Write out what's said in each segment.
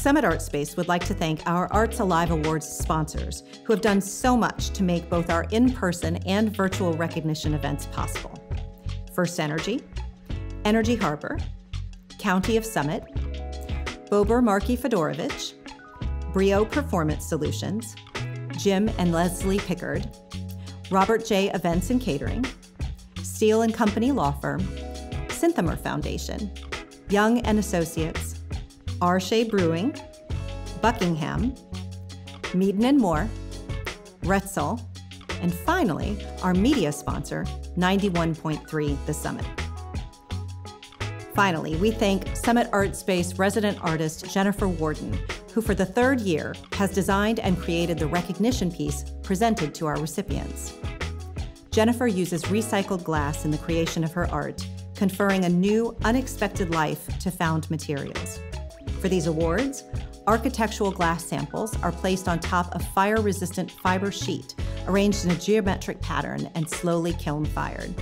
Summit Artspace would like to thank our Arts Alive Awards sponsors, who have done so much to make both our in-person and virtual recognition events possible. First Energy, Energy Harbor, County of Summit, Bober Markey Fedorovich, Brio Performance Solutions, Jim and Leslie Pickard, Robert J. Events and Catering, Steele & Company Law Firm, Synthomer Foundation, Young & Associates, R. Shea Brewing, Buckingham, Meaden & Moore, Retzel, and finally, our media sponsor, 91.3 The Summit. Finally, we thank Summit Artspace resident artist Jennifer Warden, who for the third year has designed and created the recognition piece presented to our recipients. Jennifer uses recycled glass in the creation of her art, conferring a new, unexpected life to found materials. For these awards, architectural glass samples are placed on top of fire-resistant fiber sheet, arranged in a geometric pattern and slowly kiln-fired.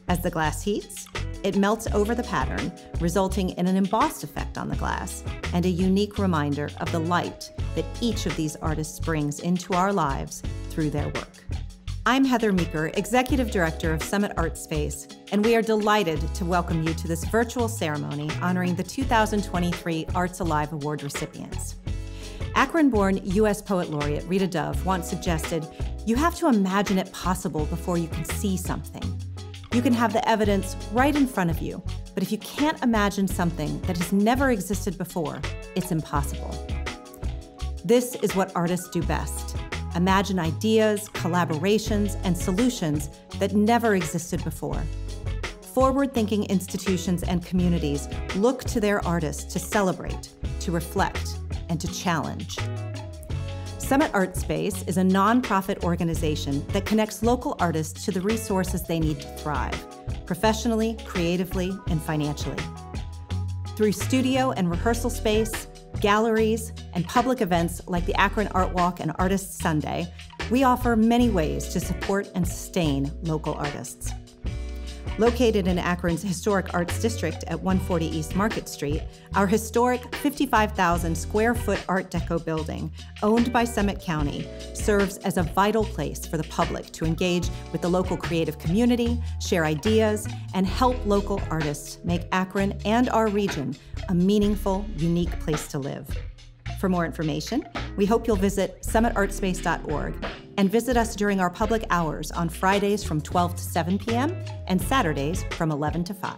As the glass heats, it melts over the pattern, resulting in an embossed effect on the glass and a unique reminder of the light that each of these artists brings into our lives through their work. I'm Heather Meeker, Executive Director of Summit Artspace, and we are delighted to welcome you to this virtual ceremony honoring the 2023 Arts Alive Award recipients. Akron-born U.S. Poet Laureate Rita Dove once suggested, "You have to imagine it possible before you can see something. You can have the evidence right in front of you, but if you can't imagine something that has never existed before, it's impossible." This is what artists do best. Imagine ideas, collaborations, and solutions that never existed before. Forward-thinking institutions and communities look to their artists to celebrate, to reflect, and to challenge. Summit Artspace is a nonprofit organization that connects local artists to the resources they need to thrive, professionally, creatively, and financially. Through studio and rehearsal space, galleries, and public events like the Akron Art Walk and Artists Sunday, we offer many ways to support and sustain local artists. Located in Akron's historic Arts District at 140 East Market Street, our historic 55,000 square foot Art Deco building, owned by Summit County, serves as a vital place for the public to engage with the local creative community, share ideas, and help local artists make Akron and our region a meaningful, unique place to live. For more information, we hope you'll visit summitartspace.org and visit us during our public hours on Fridays from 12 to 7 p.m. and Saturdays from 11 to 5.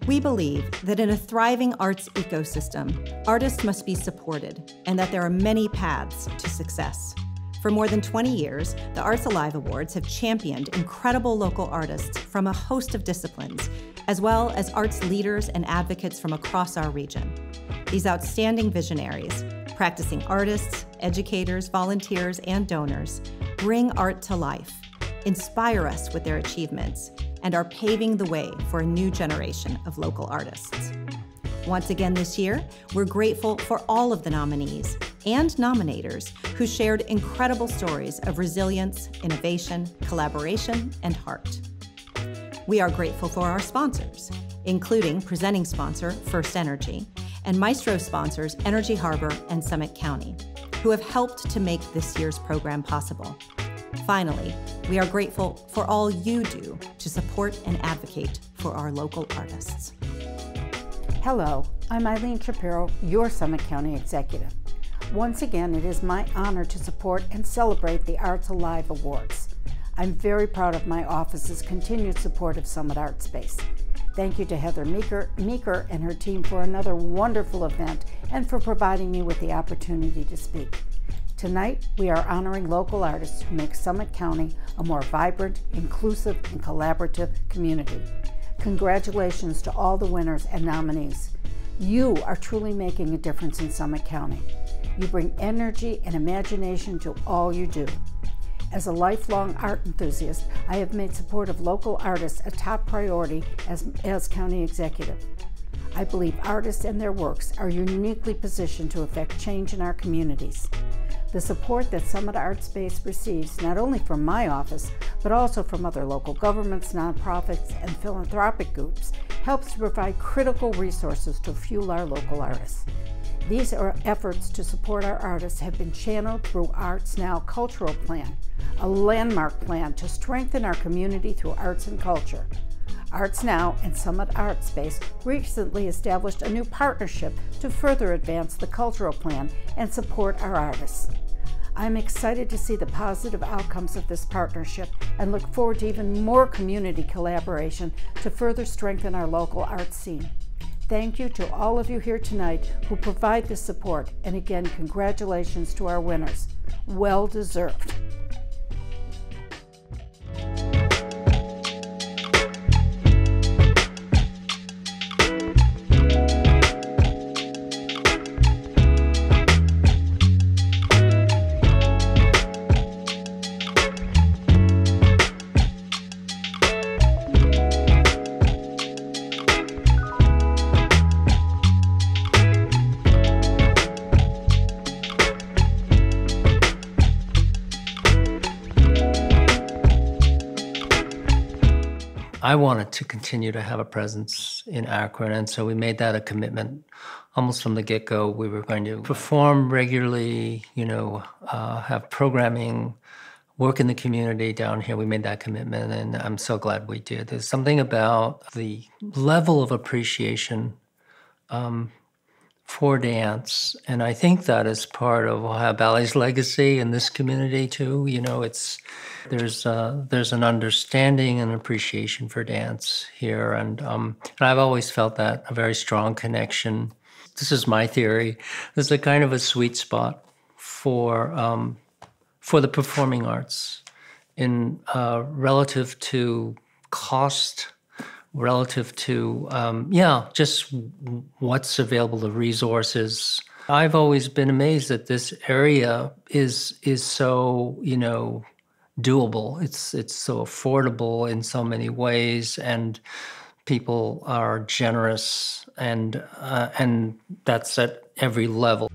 We believe that in a thriving arts ecosystem, artists must be supported and that there are many paths to success. For more than 20 years, the Arts Alive Awards have championed incredible local artists from a host of disciplines, as well as arts leaders and advocates from across our region. These outstanding visionaries, practicing artists, educators, volunteers, and donors, bring art to life, inspire us with their achievements, and are paving the way for a new generation of local artists. Once again this year, we're grateful for all of the nominees and nominators who shared incredible stories of resilience, innovation, collaboration, and heart. We are grateful for our sponsors, including presenting sponsor First Energy, and Maestro sponsors Energy Harbor and Summit County, who have helped to make this year's program possible. Finally, we are grateful for all you do to support and advocate for our local artists. Hello, I'm Eileen Shapiro, your Summit County Executive. Once again, it is my honor to support and celebrate the Arts Alive Awards. I'm very proud of my office's continued support of Summit Artspace. Thank you to Heather Meeker and her team for another wonderful event and for providing me with the opportunity to speak. Tonight, we are honoring local artists who make Summit County a more vibrant, inclusive, and collaborative community. Congratulations to all the winners and nominees. You are truly making a difference in Summit County. You bring energy and imagination to all you do. As a lifelong art enthusiast, I have made support of local artists a top priority as county executive. I believe artists and their works are uniquely positioned to affect change in our communities. The support that Summit Artspace receives, not only from my office, but also from other local governments, nonprofits, and philanthropic groups, helps to provide critical resources to fuel our local artists. These efforts to support our artists have been channeled through Arts Now Cultural Plan, a landmark plan to strengthen our community through arts and culture. Arts Now and Summit Artspace recently established a new partnership to further advance the cultural plan and support our artists. I'm excited to see the positive outcomes of this partnership and look forward to even more community collaboration to further strengthen our local art scene. Thank you to all of you here tonight who provide this support, and again, congratulations to our winners. Well deserved. I wanted to continue to have a presence in Akron, and so we made that a commitment almost from the get-go. We were going to perform regularly, have programming, work in the community down here. We made that commitment, and I'm so glad we did. There's something about the level of appreciation for dance, and I think that is part of Ohio Ballet's legacy in this community too. There's an understanding and appreciation for dance here, and I've always felt that a very strong connection. This is my theory. There's a kind of a sweet spot for the performing arts in relative to cost, relative to just what's available, the resources. I've always been amazed that this area is so doable. It's so affordable in so many ways, and people are generous, and that's at every level.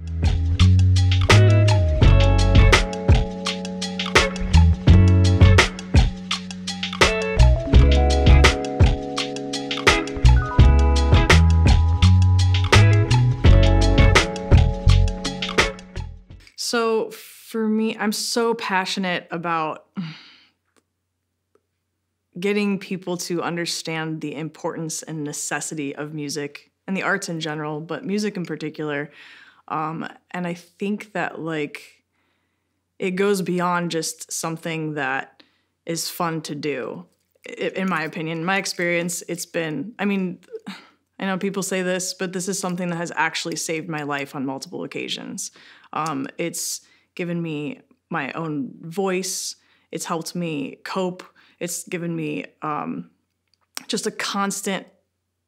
So for me, I'm so passionate about getting people to understand the importance and necessity of music and the arts in general, but music in particular. And I think that it goes beyond just something that is fun to do. In my opinion, in my experience, it's been, I know people say this, but this is something that has actually saved my life on multiple occasions. It's given me my own voice. It's helped me cope. It's given me just a constant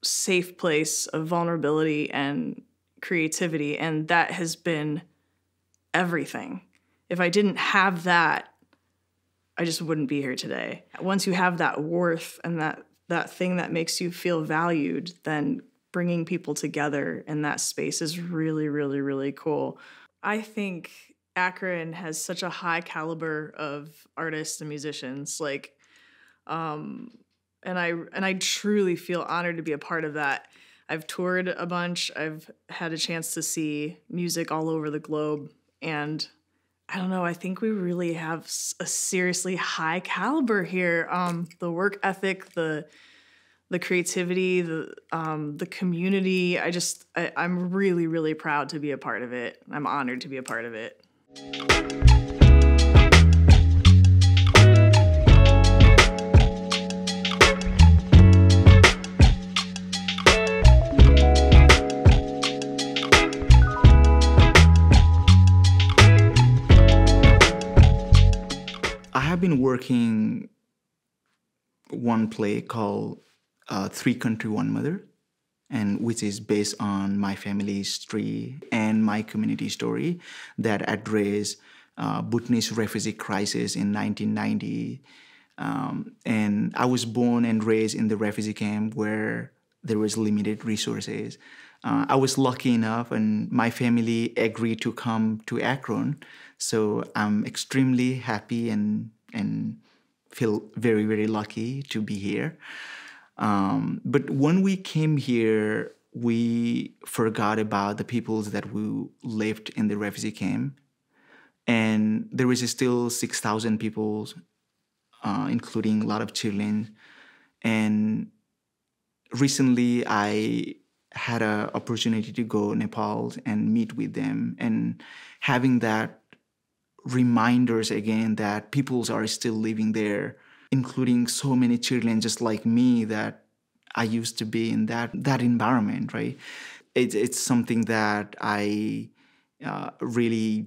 safe place of vulnerability and creativity, and that has been everything. If I didn't have that, I just wouldn't be here today. Once you have that worth and that thing that makes you feel valued, then bringing people together in that space is really, really, really cool. I think Akron has such a high caliber of artists and musicians, and I truly feel honored to be a part of that. I've toured a bunch. I've had a chance to see music all over the globe, and I don't know, I think we really have a seriously high caliber here. The work ethic, the creativity, the community. I'm really, really proud to be a part of it. I'm honored to be a part of it. I have been working one play called Three Country, One Mother, and which is based on my family history and my community story that address Bhutanese refugee crisis in 1990. And I was born and raised in the refugee camp where there was limited resources. I was lucky enough, and my family agreed to come to Akron. So I'm extremely happy and feel very, very lucky to be here. But when we came here, we forgot about the peoples that we lived in the refugee camp. And there is still 6,000 people, including a lot of children. And recently, I had an opportunity to go to Nepal and meet with them. And having that reminders again that peoples are still living there, including so many children just like me that I used to be in that environment, right? It's something that I really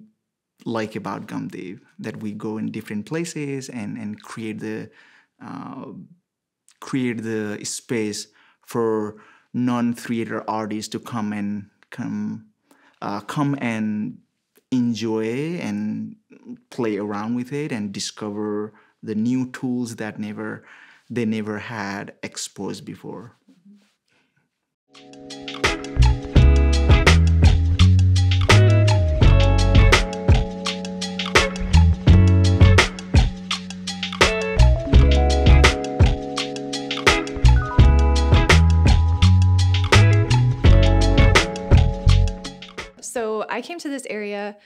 like about Gamdev, that we go in different places and create the space for non-theater artists to come and enjoy and play around with it and discover the new tools that they never had exposed before. So I came to this area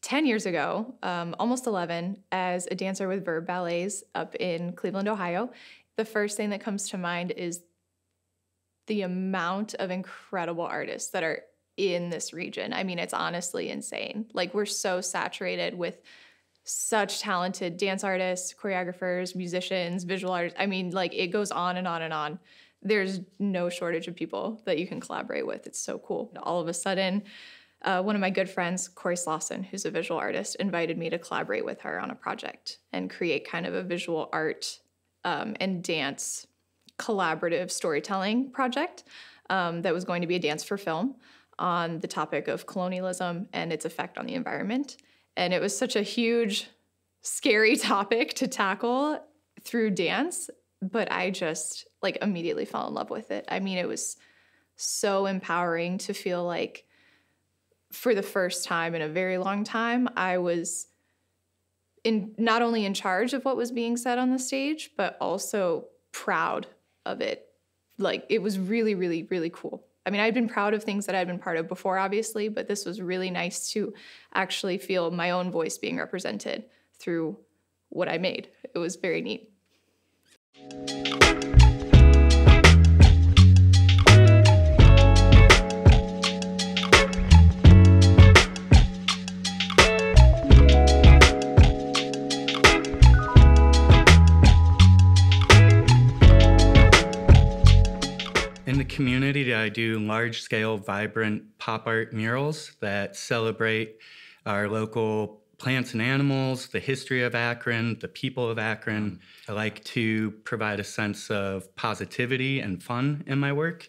10 years ago, almost 11, as a dancer with Verb Ballets up in Cleveland, Ohio. The first thing that comes to mind is the amount of incredible artists that are in this region. I mean, it's honestly insane. Like, we're so saturated with such talented dance artists, choreographers, musicians, visual artists. I mean, like, it goes on and on and on. There's no shortage of people that you can collaborate with. It's so cool. All of a sudden, one of my good friends, Corey Slauson, who's a visual artist, invited me to collaborate with her on a project and create kind of a visual art and dance collaborative storytelling project that was going to be a dance for film on the topic of colonialism and its effect on the environment. And it was such a huge, scary topic to tackle through dance, but I just like immediately fell in love with it. I mean, it was so empowering to feel like for the first time in a very long time, I was not only in charge of what was being said on the stage, but also proud of it. Like, it was really, really, really cool. I mean, I'd been proud of things that I'd been part of before, obviously, but this was really nice to actually feel my own voice being represented through what I made. It was very neat. In the community, I do large-scale, vibrant pop art murals that celebrate our local plants and animals, the history of Akron, the people of Akron. I like to provide a sense of positivity and fun in my work,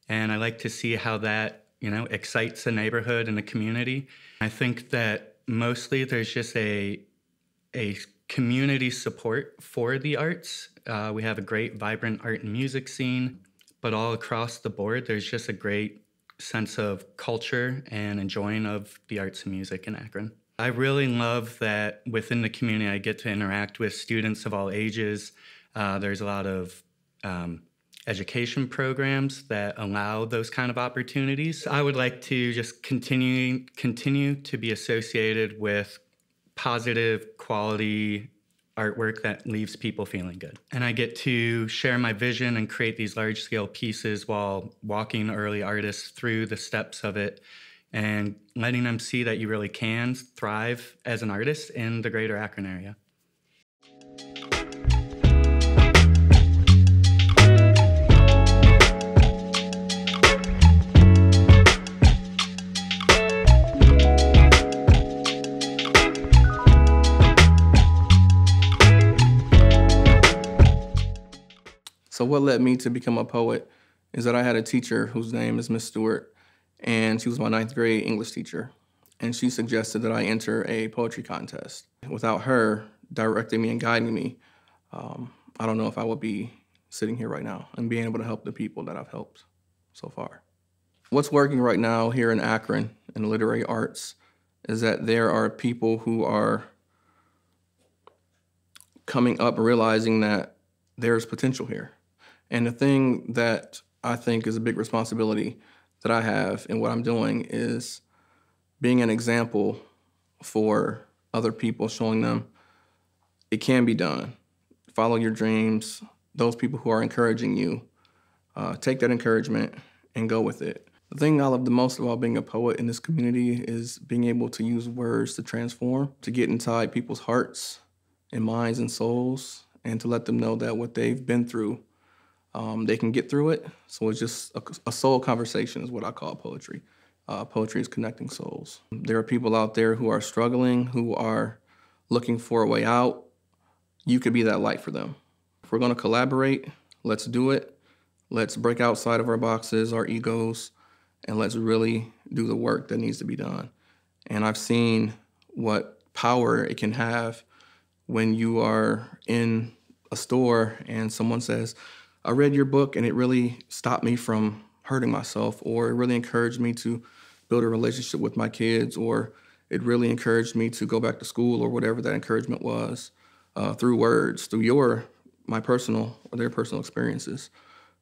and I like to see how that, excites the neighborhood and the community. I think that mostly there's just a community support for the arts. We have a great, vibrant art and music scene. But all across the board, there's just a great sense of culture and enjoying of the arts and music in Akron. I really love that within the community, I get to interact with students of all ages. There's a lot of education programs that allow those kind of opportunities. I would like to just continue to be associated with positive, quality artwork that leaves people feeling good. And I get to share my vision and create these large-scale pieces while walking early artists through the steps of it and letting them see that you really can thrive as an artist in the greater Akron area. So what led me to become a poet is that I had a teacher whose name is Miss Stewart, and she was my 9th grade English teacher. And she suggested that I enter a poetry contest. Without her directing me and guiding me, I don't know if I would be sitting here right now and being able to help the people that I've helped so far. What's working right now here in Akron in the literary arts is that there are people who are coming up realizing that there's potential here. And the thing that I think is a big responsibility that I have in what I'm doing is being an example for other people, showing them it can be done. Follow your dreams. Those people who are encouraging you, take that encouragement and go with it. The thing I love the most about being a poet in this community is being able to use words to transform, to get inside people's hearts and minds and souls, and to let them know that what they've been through, they can get through it. So it's just a soul conversation is what I call poetry. Poetry is connecting souls. There are people out there who are struggling, who are looking for a way out. You could be that light for them. If we're gonna collaborate, let's do it. Let's break outside of our boxes, our egos, and let's really do the work that needs to be done. And I've seen what power it can have when you are in a store and someone says, I read your book and it really stopped me from hurting myself, or it really encouraged me to build a relationship with my kids, or it really encouraged me to go back to school, or whatever that encouragement was, through words, through my personal or their personal experiences.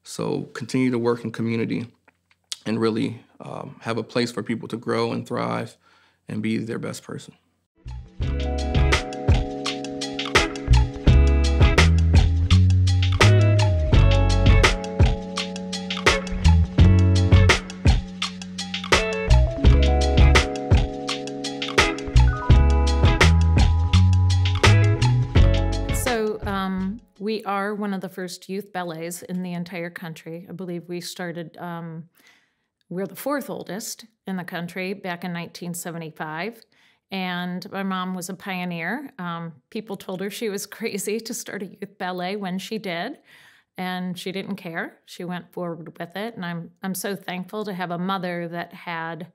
So continue to work in community and really have a place for people to grow and thrive and be their best person. We are one of the first youth ballets in the entire country. I believe we started, we're the fourth oldest in the country back in 1975. And my mom was a pioneer. People told her she was crazy to start a youth ballet when she did, and she didn't care. She went forward with it, and I'm so thankful to have a mother that had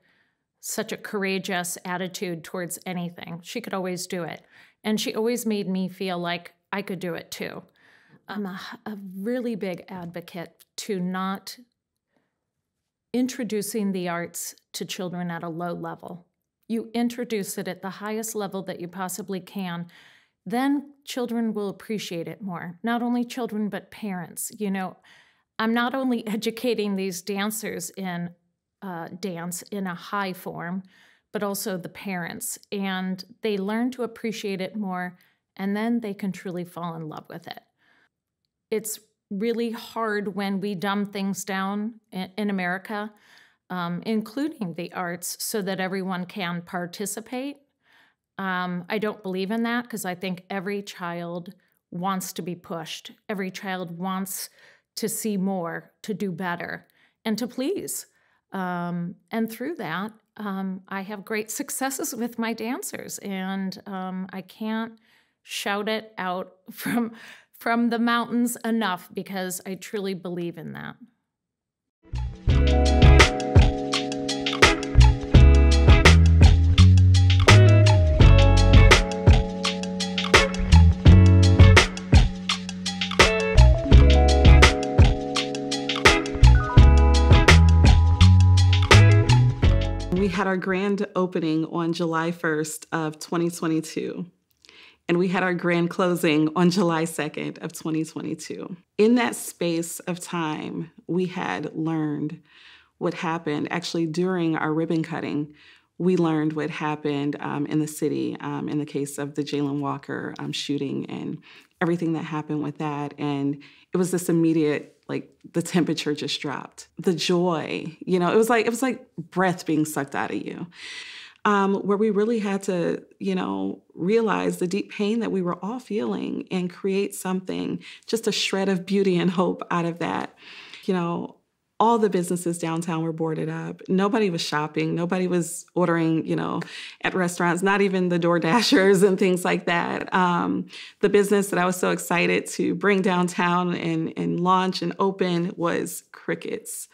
such a courageous attitude towards anything. She could always do it, and she always made me feel like I could do it too. I'm a really big advocate to not introducing the arts to children at a low level. You introduce it at the highest level that you possibly can, then children will appreciate it more. Not only children, but parents. You know, I'm not only educating these dancers in dance in a high form, but also the parents. And they learn to appreciate it more, and then they can truly fall in love with it. It's really hard when we dumb things down in America, including the arts, so that everyone can participate. I don't believe in that, because I think every child wants to be pushed. Every child wants to see more, to do better, and to please. And through that, I have great successes with my dancers, and I can't shout it out from the mountains enough, because I truly believe in that. We had our grand opening on July 1st of 2022. And we had our grand closing on July 2nd of 2022. In that space of time, we had learned what happened. Actually, during our ribbon cutting, we learned what happened in the city in the case of the Jalen Walker shooting and everything that happened with that. And it was this immediate, like, the temperature just dropped. The joy, you know, it was like breath being sucked out of you. Where we really had to, you know, realize the deep pain that we were all feeling and create something, just a shred of beauty and hope out of that. You know, all the businesses downtown were boarded up. Nobody was shopping. Nobody was ordering, you know, at restaurants, not even the Door Dashers and things like that. The business that I was so excited to bring downtown and launch and open was crickets.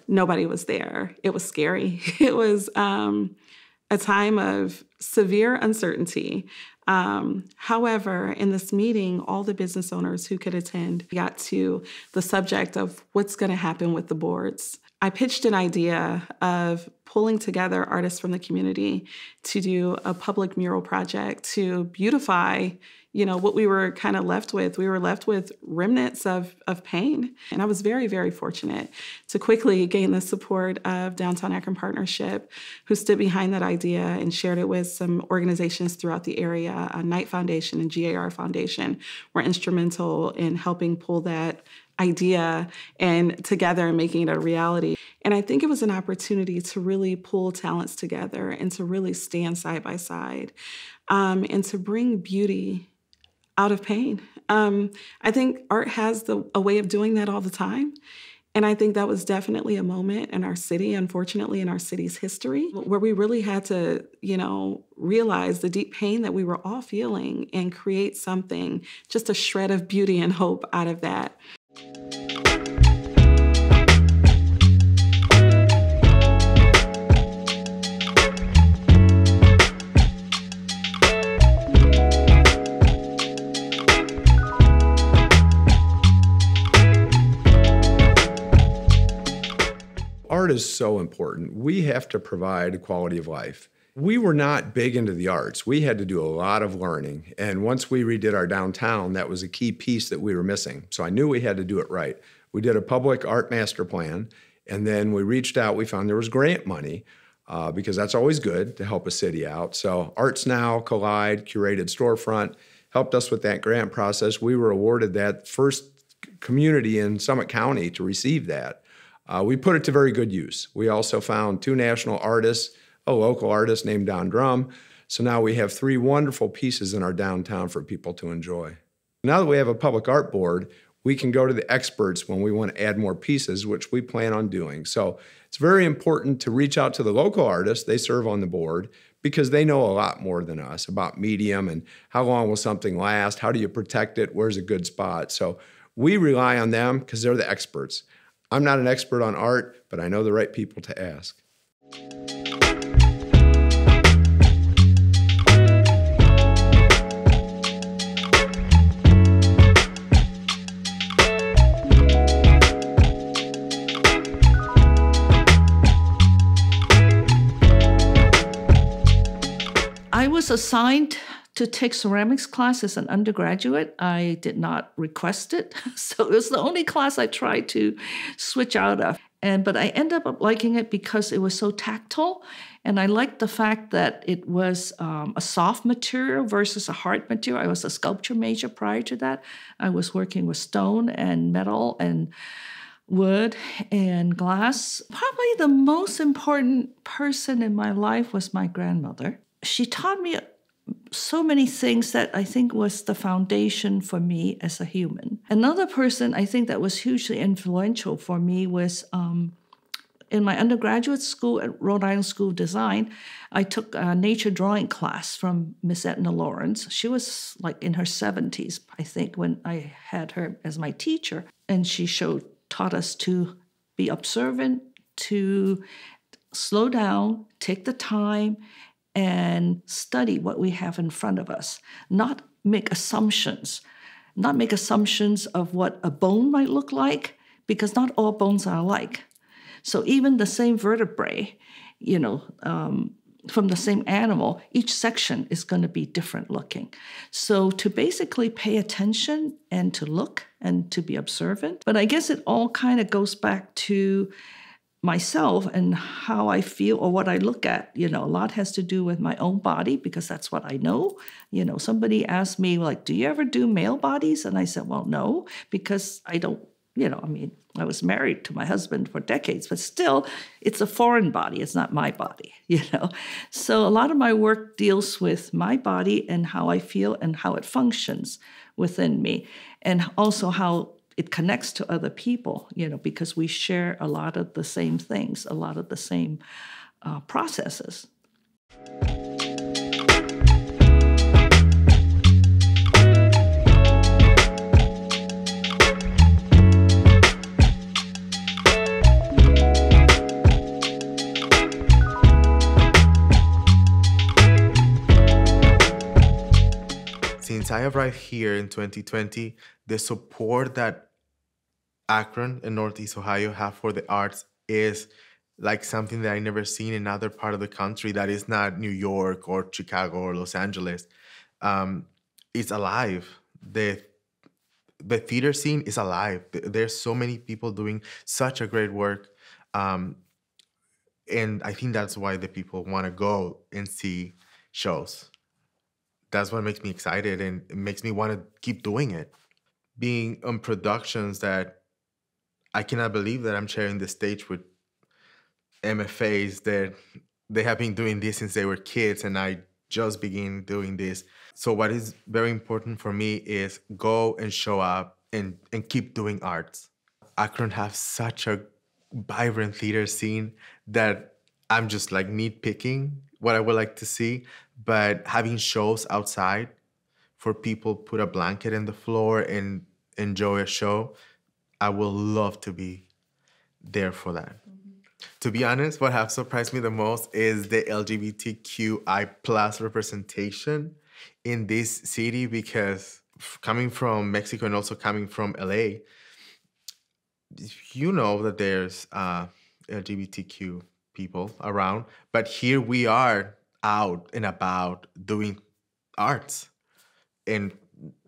Nobody was there. It was scary. It was a time of severe uncertainty. However, in this meeting, all the business owners who could attend got to the subject of what's going to happen with the boards. I pitched an idea of pulling together artists from the community to do a public mural project to beautify, what we were kind of left with. We were left with remnants of pain. And I was very, very fortunate to quickly gain the support of Downtown Akron Partnership, who stood behind that idea and shared it with some organizations throughout the area. Knight Foundation and GAR Foundation were instrumental in helping pull that idea and together and making it a reality. And I think it was an opportunity to really pull talents together and to really stand side by side and to bring beauty out of pain. I think art has a way of doing that all the time. And I think that was definitely a moment in our city, unfortunately, in our city's history, where we really had to, realize the deep pain that we were all feeling and create something, just a shred of beauty and hope out of that. Art is so important. We have to provide a quality of life. We were not big into the arts. We had to do a lot of learning. And once we redid our downtown, that was a key piece that we were missing. So I knew we had to do it right. We did a public art master plan, and then we reached out. We found there was grant money because that's always good to help a city out. So Arts Now, Collide, Curated Storefront helped us with that grant process. We were awarded that first community in Summit County to receive that. We put it to very good use. We also found 2 national artists, a local artist named Don Drum. So now we have 3 wonderful pieces in our downtown for people to enjoy. Now that we have a public art board, we can go to the experts when we want to add more pieces, which we plan on doing. So it's very important to reach out to the local artists. They serve on the board because they know a lot more than us about medium and how long will something last, how do you protect it, where's a good spot. So we rely on them because they're the experts. I'm not an expert on art, but I know the right people to ask. I was assigned to take ceramics class as an undergraduate. I did not request it, so it was the only class I tried to switch out of. But I ended up liking it because it was so tactile, and I liked the fact that it was a soft material versus a hard material. I was a sculpture major prior to that. I was working with stone and metal and wood and glass. Probably the most important person in my life was my grandmother. She taught me so many things that I think was the foundation for me as a human. Another person I think that was hugely influential for me was in my undergraduate school at Rhode Island School of Design, I took a nature drawing class from Miss Edna Lawrence. She was like in her 70s, I think, when I had her as my teacher. And she taught us to be observant, to slow down, take the time, and study what we have in front of us, not make assumptions of what a bone might look like, because not all bones are alike. So even the same vertebrae, from the same animal, each section is going to be different looking. So to basically pay attention and to look and to be observant. But I guess it all kind of goes back to myself and how I feel or what I look at. A lot has to do with my own body because that's what I know. Somebody asked me, do you ever do male bodies? And I said, well, no, because I don't, I was married to my husband for decades, but still it's a foreign body. It's not my body, So a lot of my work deals with my body and how I feel and how it functions within me, and also how it connects to other people, because we share a lot of the same things, a lot of the same processes. Since I arrived here in 2020, the support that Akron and Northeast Ohio have for the arts is like something that I never seen in other part of the country that is not New York or Chicago or Los Angeles. It's alive. The theater scene is alive. There's so many people doing such a great work. And I think that's why the people want to go and see shows. That's what makes me excited, and it makes me want to keep doing it. Being on productions that I cannot believe that I'm sharing the stage with MFAs that they have been doing this since they were kids, and I just began doing this. So what is very important for me is go and show up and keep doing arts. Akron has such a vibrant theater scene that I'm just like nitpicking what I would like to see, but having shows outside for people put a blanket in the floor and enjoy a show, I will love to be there for that. To be honest, what has surprised me the most is the LGBTQI plus representation in this city, because coming from Mexico and also coming from LA, you know that there's LGBTQ people around, but here we are out and about doing arts and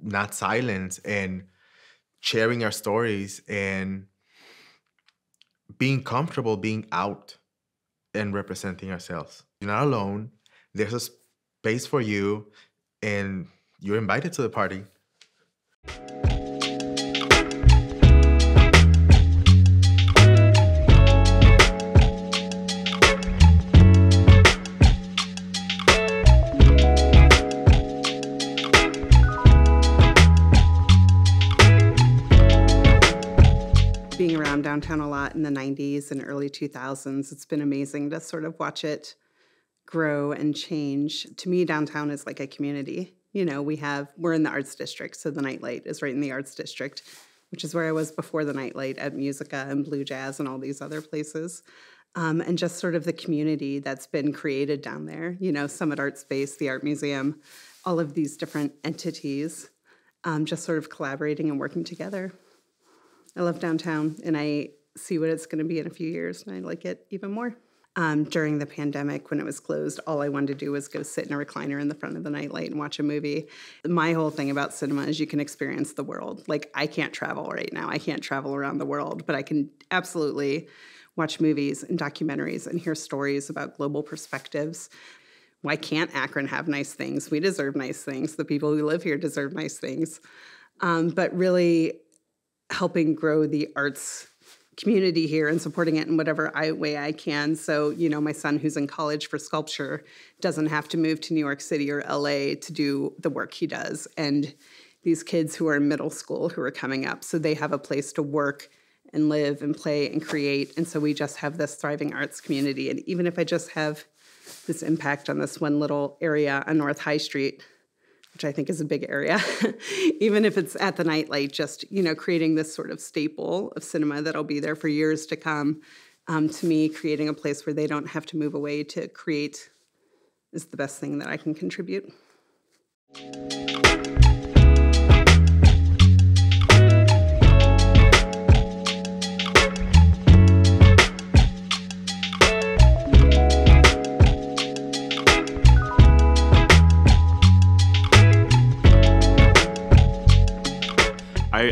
not silence and sharing our stories and being comfortable being out and representing ourselves. You're not alone. There's a space for you, and you're invited to the party. Being around downtown a lot in the 90s and early 2000s, it's been amazing to sort of watch it grow and change. To me, downtown is like a community. You know, we're in the Arts District, so the Nightlight is right in the Arts District, which is where I was before the Nightlight at Musica and Blue Jazz and all these other places. And just sort of the community that's been created down there, you know, Summit Artspace, the Art Museum, all of these different entities just sort of collaborating and working together. I love downtown, and I see what it's going to be in a few years, and I like it even more. During the pandemic, when it was closed, all I wanted to do was go sit in a recliner in the front of the Nightlight and watch a movie. My whole thing about cinema is you can experience the world. Like, I can't travel right now. I can't travel around the world, but I can absolutely watch movies and documentaries and hear stories about global perspectives. Why can't Akron have nice things? We deserve nice things. The people who live here deserve nice things. But really helping grow the arts community here and supporting it in whatever way I can. So, you know, my son who's in college for sculpture doesn't have to move to New York City or LA to do the work he does. And these kids who are in middle school who are coming up, so they have a place to work and live and play and create. And so we just have this thriving arts community. And even if I just have this impact on this one little area on North High Street, which I think is a big area, even if it's at the Nightlight, just, you know, creating this sort of staple of cinema that'll be there for years to come. To me, creating a place where they don't have to move away to create is the best thing that I can contribute.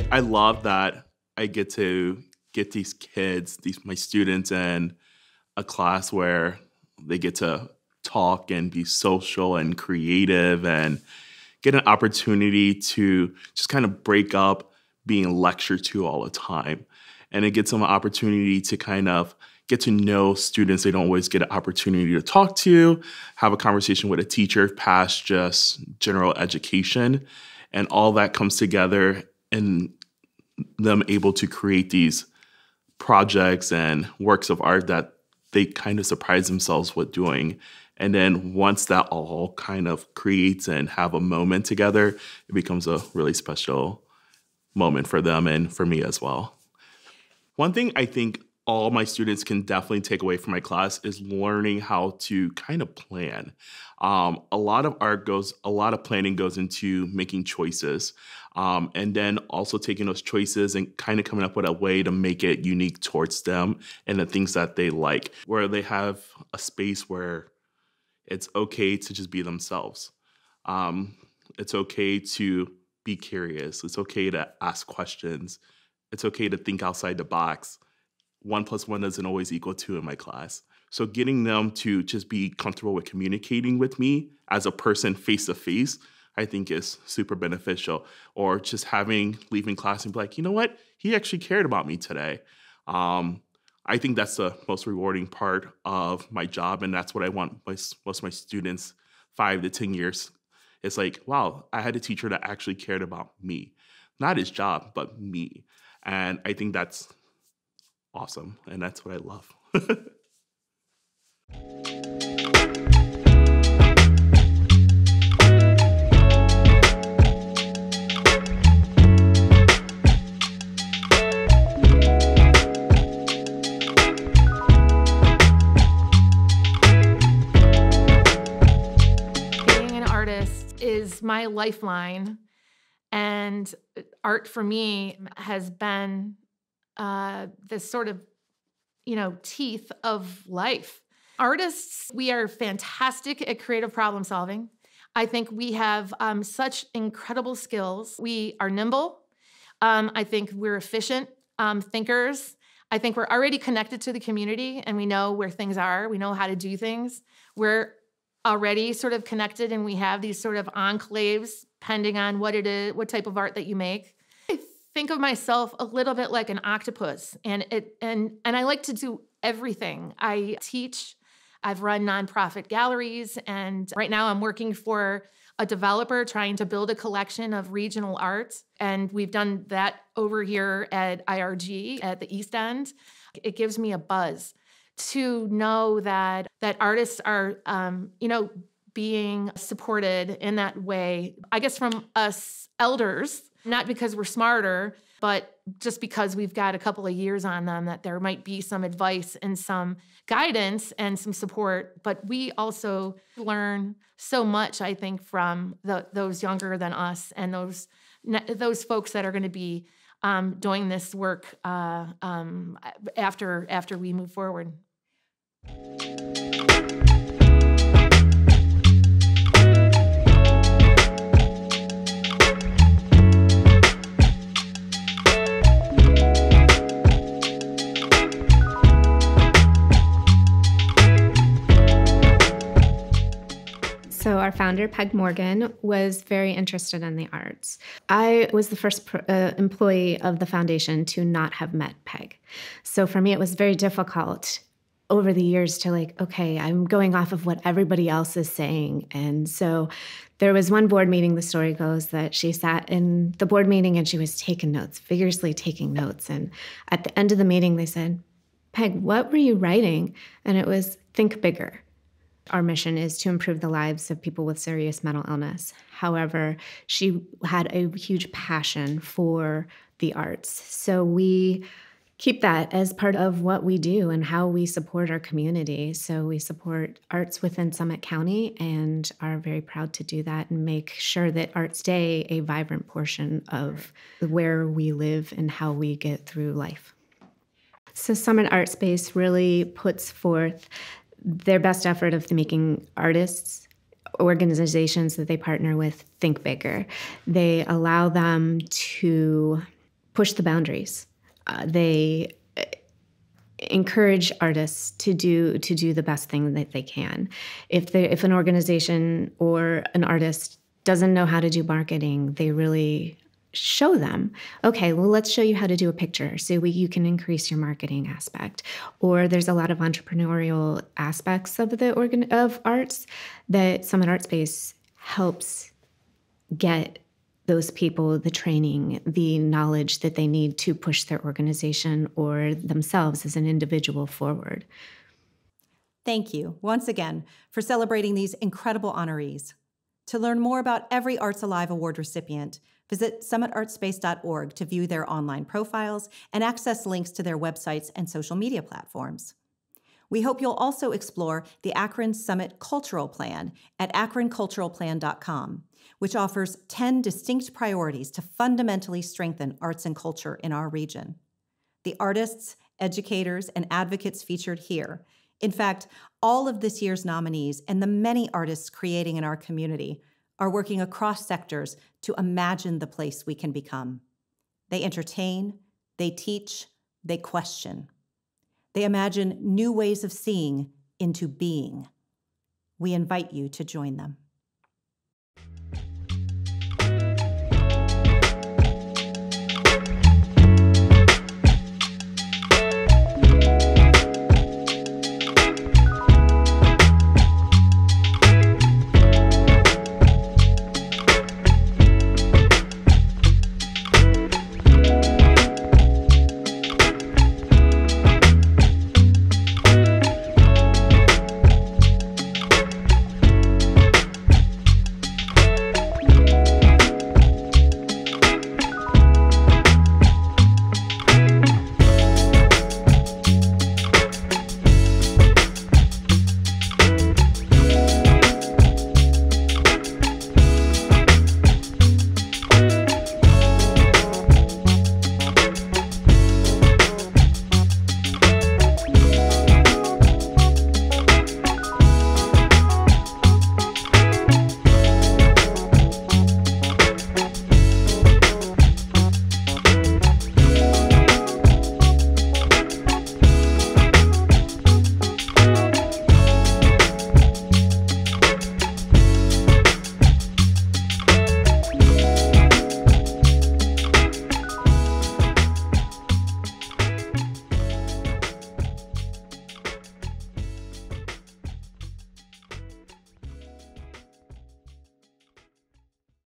I love that I get to get these kids, my students, in a class where they get to talk and be social and creative and get an opportunity to just kind of break up being lectured to all the time. And it gives them an opportunity to kind of get to know students they don't always get an opportunity to talk to, have a conversation with a teacher past just general education. And all that comes together and them able to create these projects and works of art that they kind of surprise themselves with doing. And then once that all kind of creates and have a moment together, it becomes a really special moment for them and for me as well. One thing I think all my students can definitely take away from my class is learning how to kind of plan. A lot of planning goes into making choices, and then also taking those choices and kind of coming up with a way to make it unique towards them and the things that they like, where they have a space where it's okay to just be themselves. It's okay to be curious. It's okay to ask questions. It's okay to think outside the box. 1 + 1 doesn't always equal 2 in my class. So getting them to just be comfortable with communicating with me as a person face to face, I think is super beneficial. Or just leaving class and be like, you know what? He actually cared about me today. I think that's the most rewarding part of my job. And that's what I want most of my students 5 to 10 years. It's like, wow, I had a teacher that actually cared about me. Not his job, but me. And I think that's awesome, and that's what I love. Being an artist is my lifeline, and art for me has been this sort of, teeth of life. Artists, we are fantastic at creative problem solving. I think we have such incredible skills. We are nimble. I think we're efficient thinkers. I think we're already connected to the community and we know where things are. We know how to do things. We're already sort of connected and we have these sort of enclaves depending on what it is, what type of art that you make. Think of myself a little bit like an octopus, and I like to do everything. I teach, I've run nonprofit galleries, and right now I'm working for a developer trying to build a collection of regional art, and we've done that over here at IRG at the East End. It gives me a buzz to know that artists are, being supported in that way, I guess from us elders, not because we're smarter, but just because we've got a couple of years on them, that there might be some advice and some guidance and some support. But we also learn so much, I think, from those younger than us and those folks that are going to be doing this work after we move forward. So our founder, Peg Morgan, was very interested in the arts. I was the first employee of the foundation to not have met Peg. So for me, it was very difficult over the years to okay, I'm going off of what everybody else is saying. And so there was one board meeting, the story goes, that she sat in the board meeting and she was taking notes, vigorously taking notes. And at the end of the meeting, they said, Peg, what were you writing? And it was, think bigger. Our mission is to improve the lives of people with serious mental illness. However, she had a huge passion for the arts. So we keep that as part of what we do and how we support our community. So we support arts within Summit County and are very proud to do that and make sure that arts stay a vibrant portion of where we live and how we get through life. So Summit Artspace really puts forth their best effort of making artists, organizations that they partner with, think bigger. They allow them to push the boundaries. They encourage artists to do the best thing that they can. If an organization or an artist doesn't know how to do marketing, they really show them, okay, well, let's show you how to do a picture so you can increase your marketing aspect. Or there's a lot of entrepreneurial aspects of arts that Summit Artspace helps get those people the training, the knowledge that they need to push their organization or themselves as an individual forward. Thank you once again for celebrating these incredible honorees. To learn more about every Arts Alive Award recipient, Visit summitartspace.org to view their online profiles and access links to their websites and social media platforms. We hope you'll also explore the Akron Summit Cultural Plan at akronculturalplan.com, which offers 10 distinct priorities to fundamentally strengthen arts and culture in our region. The artists, educators, and advocates featured here, in fact, all of this year's nominees and the many artists creating in our community, are working across sectors to imagine the place we can become. They entertain, they teach, they question. They imagine new ways of seeing into being. We invite you to join them.